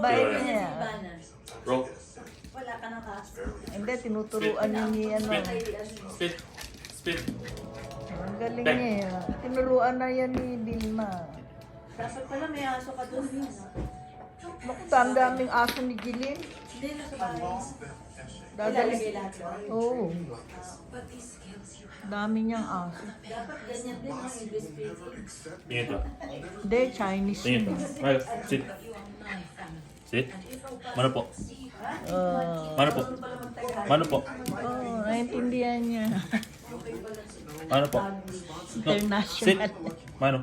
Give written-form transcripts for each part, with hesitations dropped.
Bait niya. Roll. Wala ka ng kaso. Hindi, tinuturuan niya ni ano. Spit. Spit. Ang galing niya. Tinuruan na yan ni Vilma. Dapat pala may aso ka doon. Naku, daming aso ni Jilin. Hindi na sa bahay. Dadali. Ilalagay lahat yun. Oo. Dami niyang aso. Dapat ganyan din ang English speaking. Tingin to. Hindi, Chinese Tingin to. yun. Mayo, sit. Sit. Mano po? Mano po? Mano po? Oo, naiintindihan niya. Mano po? Sit. International. Mano.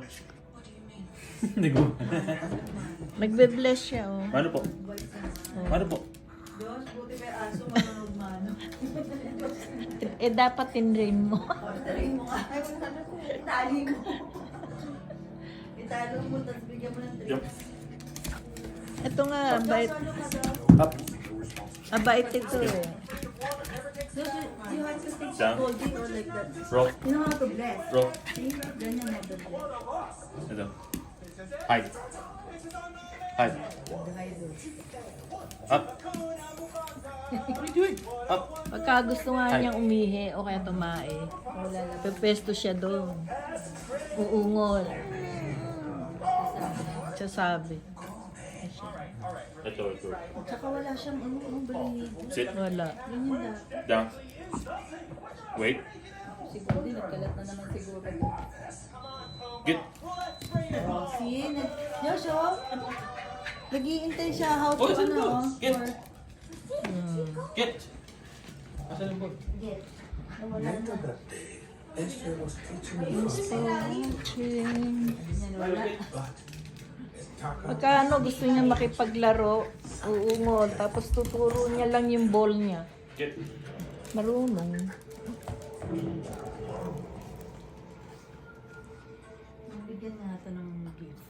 Hindi ko. Nagbe-bless siya, oh. Mano po? Mano po? Diyos, buti may aso, manunod mano. Eh, dapat tinrain mo. Tari mo nga. Itali mo. Italo mo, tapos bigyan mo ng Jump. Ito nga, bait. Solo ka daw. Up. Abait ito eh. So, you have to take Down. holding or like that. Roll. You know how to bless. Roll. See? Ganyan na to bless. Ito. Hide. Hide. Up. What are you doing? Up. Pagka gusto nga niyang umihi o kaya tumae, pepesto siya doon. Uungol. Siya sabi. Ito, ito. Tsaka wala siyang balinig. Sit. Wala. Ganyan na. Down. Wait. Siguro din, nagkalat na naman siguro. Get. See? Josh, oh. Nag-iintay siya how to Oh, saan ano, ba? oh. Get. for- Get. Asan yung ball? Get. Nawala na. Ganyan, wala. Pagka ano, gusto niya makipaglaro, uungol, tapos tuturo niya lang yung ball niya. Get. Marunong.